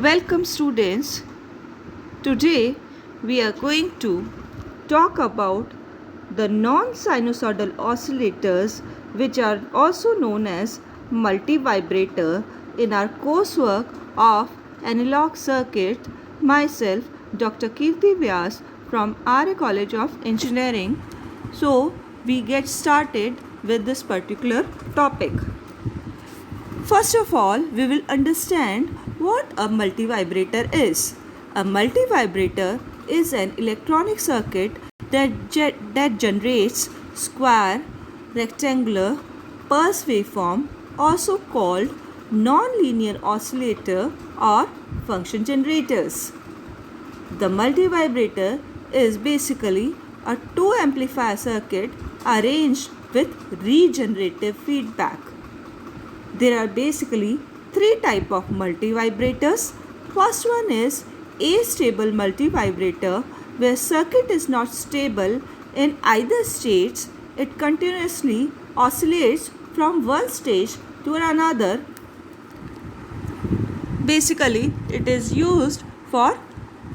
Welcome students. Today we are going to talk about the non-sinusoidal oscillators, which are also known as multivibrator, in our coursework of analog circuit. Myself, Dr. Kirti Vyas from RA College of Engineering. So we get started with this particular topic. First of all, we will understand what a multivibrator is. A multivibrator is an electronic circuit that generates square, rectangular, pulse waveform, also called non-linear oscillator or function generators. The multivibrator is basically a two amplifier circuit arranged with regenerative feedback. There are basically three types of multivibrators. First one is astable multivibrator, where circuit is not stable in either states. It continuously oscillates from one stage to another. Basically, it is used for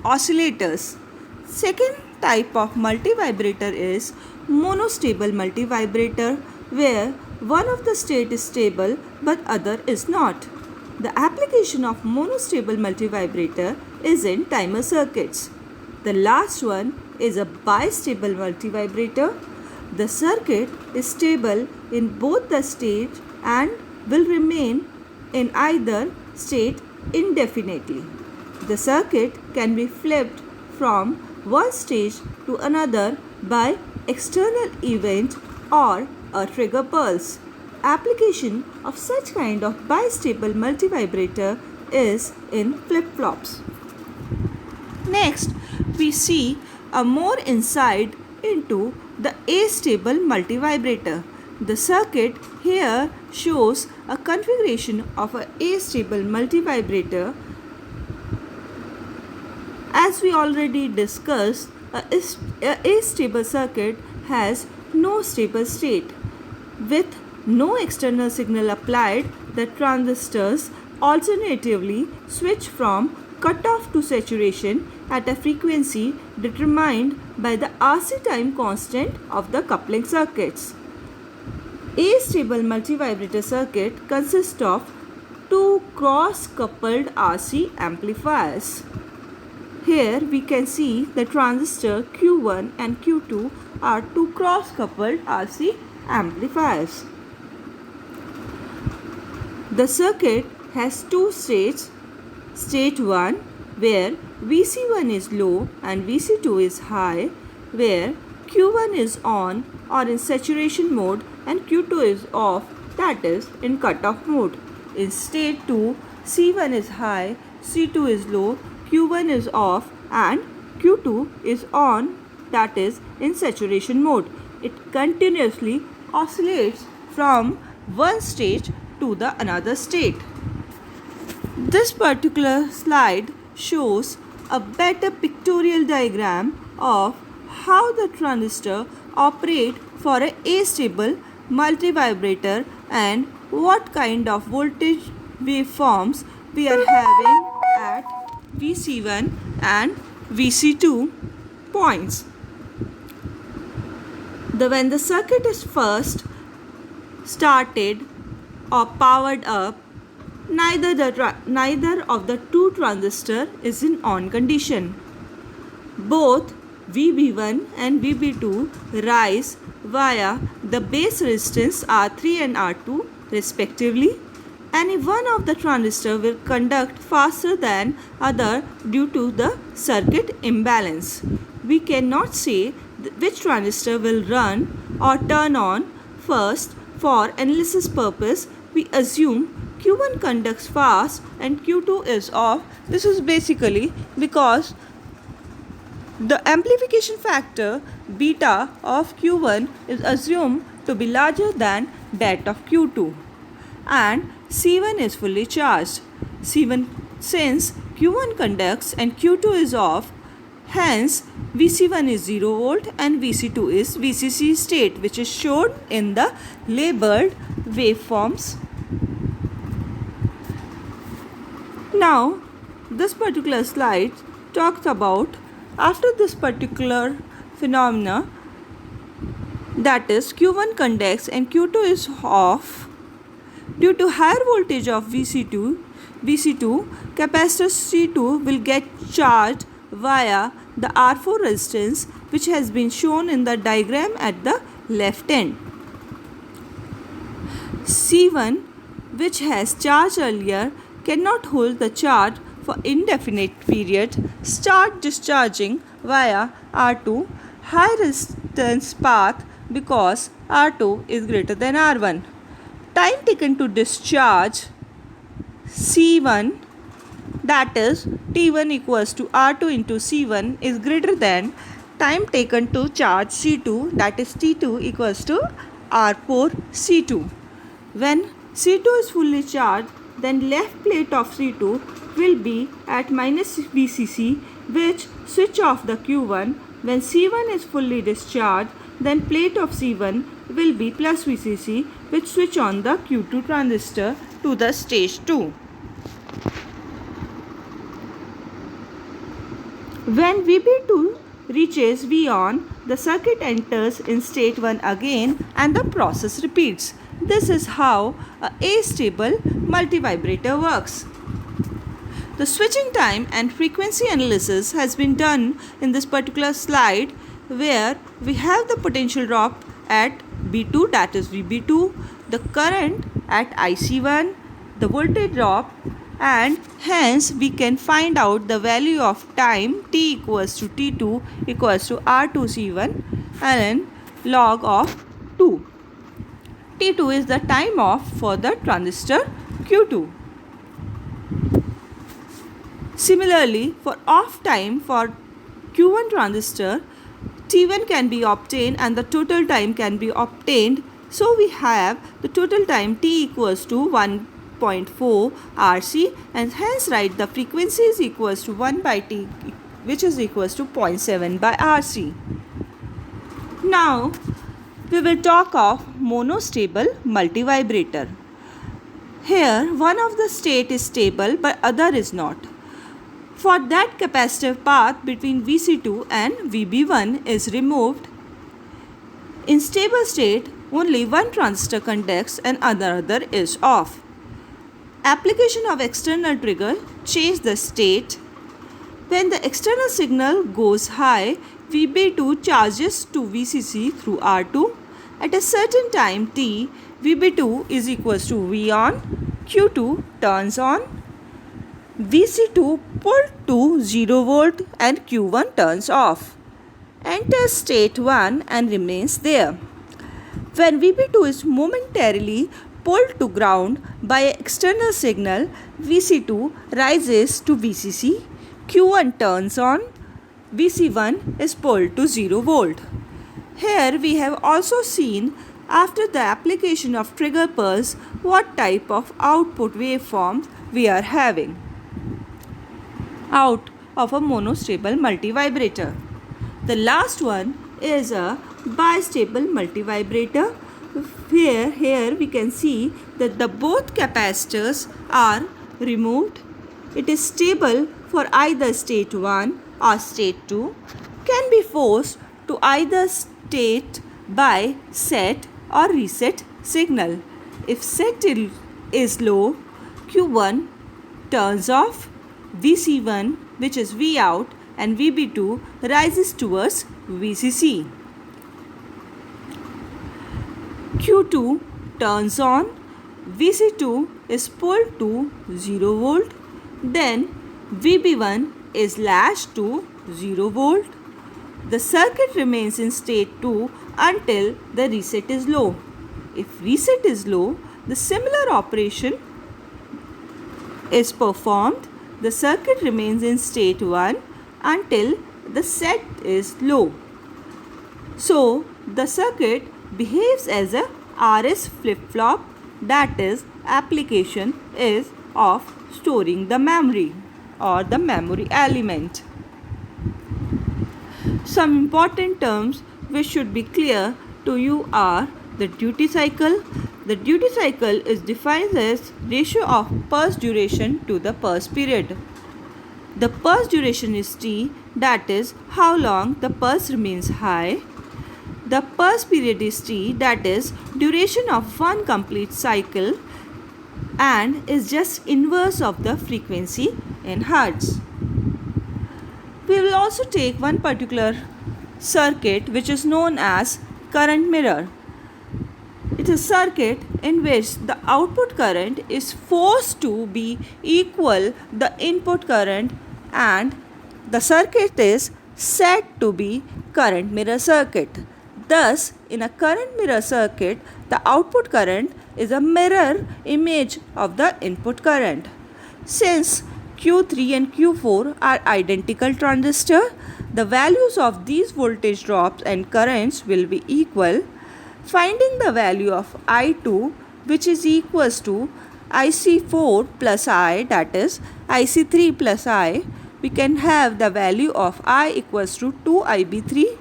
oscillators. Second type of multivibrator is monostable multivibrator, where one of the state is stable but other is not. The application of monostable multivibrator is in timer circuits. The last one is a bistable multivibrator. The circuit is stable in both the states and will remain in either state indefinitely. The circuit can be flipped from one stage to another by external event or a trigger pulse. Application of such kind of bistable multivibrator is in flip-flops. Next, we see a more insight into the astable multivibrator. The circuit here shows a configuration of an astable multivibrator. As we already discussed, a astable circuit has no stable state. With no external signal applied, the transistors alternatively switch from cutoff to saturation at a frequency determined by the RC time constant of the coupling circuits. Astable multivibrator circuit consists of two cross-coupled RC amplifiers. Here we can see the transistor Q1 and Q2 are two cross-coupled RC amplifiers. The circuit has two states. State 1, where Vc1 is low and Vc2 is high, where Q1 is on or in saturation mode and Q2 is off, that is in cutoff mode. In state 2, C1 is high, C2 is low, Q1 is off and Q2 is on, that is in saturation mode. It continuously oscillates from one stage to the another state. This particular slide shows a better pictorial diagram of how the transistor operate for an astable multivibrator and what kind of voltage waveforms we are having at Vc1 and Vc2 points. When the circuit is first started or powered up, neither of the two transistors is in on condition. Both VB1 and VB2 rise via the base resistance R3 and R2 respectively. Any one of the transistor will conduct faster than other due to the circuit imbalance. We cannot say which transistor will run or turn on first. For analysis purpose, we assume Q1 conducts fast and Q2 is off. This is basically because the amplification factor beta of Q1 is assumed to be larger than that of Q2, and C1 is fully charged. Since Q1 conducts and Q2 is off, hence Vc1 is 0 volt and Vc2 is Vcc state, which is shown in the labeled waveforms. Now this particular slide talks about after this particular phenomena, that is Q1 conducts and Q2 is off. Due to higher voltage of VC2, capacitor C2 will get charged via the R4 resistance, which has been shown in the diagram at the left end. C1, which has charged earlier, cannot hold the charge for indefinite period, start discharging via R2 high resistance path because R2 is greater than R1. Time taken to discharge C1, that is T1 equals to R2 into C1, is greater than time taken to charge C2, that is T2 equals to R4 C2. When C2 is fully charged, then left plate of C2 will be at minus VCC, which switch off the Q1. When C1 is fully discharged, then plate of C1 will be plus VCC, which switch on the Q2 transistor to the stage 2. When VB2 reaches V on, the circuit enters in state 1 again and the process repeats. This is how a astable multivibrator works. The switching time and frequency analysis has been done in this particular slide, where we have the potential drop at B2, that is VB2, the current at IC1, the voltage drop, and hence we can find out the value of time T equals to T2 equals to R2C1 and log of 2. T2 is the time off for the transistor Q2. Similarly, for off time for Q1 transistor, T1 can be obtained and the total time can be obtained. So we have the total time T equals to 1.4 RC, and hence write the frequency is equals to 1 by T, which is equals to 0.7 by RC. Now we will talk of monostable multivibrator. Here one of the state is stable but other is not. For that, capacitive path between VC2 and VB1 is removed. In stable state, only one transistor conducts and other is off. Application of external trigger change the state. When the external signal goes high, VB2 charges to VCC through R2. At a certain time t, VB2 is equals to V on, Q2 turns on, VC2 pulled to 0 volt and Q1 turns off. Enters state 1 and remains there. When VB2 is momentarily pulled to ground by an external signal, VC2 rises to VCC, Q1 turns on, VC1 is pulled to 0 volt. Here we have also seen, after the application of trigger pulse, what type of output waveform we are having out of a monostable multivibrator. The last one is a bistable multivibrator. Here we can see that the both capacitors are removed. It is stable for either state 1 or state 2, can be forced to either state by set or reset signal. If set is low, Q1 turns off, VC1, which is V out, and VB2 rises towards VCC. Q2 turns on, VC2 is pulled to 0 volt, then VB1 is latched to 0 volt. The circuit remains in state 2 until the reset is low. If reset is low, the similar operation is performed. The circuit remains in state 1 until the set is low. So the circuit behaves as a RS flip-flop, that is, application is of storing the memory or the memory element. Some important terms which should be clear to you are the duty cycle. The duty cycle is defined as ratio of pulse duration to the pulse period. The pulse duration is T, that is how long the pulse remains high. The pulse period is T, that is duration of one complete cycle, and is just inverse of the frequency in hertz. We will also take one particular circuit which is known as current mirror. It is a circuit in which the output current is forced to be equal the input current, and the circuit is said to be current mirror circuit. Thus, in a current mirror circuit, the output current is a mirror image of the input current. Since Q3 and Q4 are identical transistors, the values of these voltage drops and currents will be equal. Finding the value of I2, which is equals to IC4 plus I, that is IC3 plus I, we can have the value of I equals to 2IB3.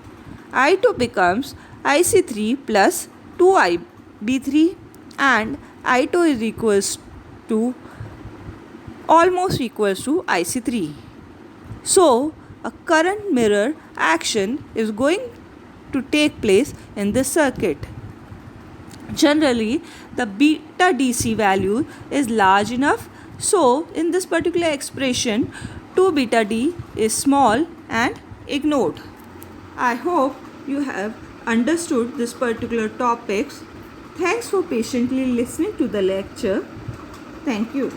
I2 becomes IC3 plus 2IB3, and I2 is equals to almost equals to IC3. So, a current mirror action is going to take place in this circuit. Generally, the beta DC value is large enough, so in this particular expression 2 beta D is small and ignored. I hope you have understood this particular topics. Thanks for patiently listening to the lecture. Thank you.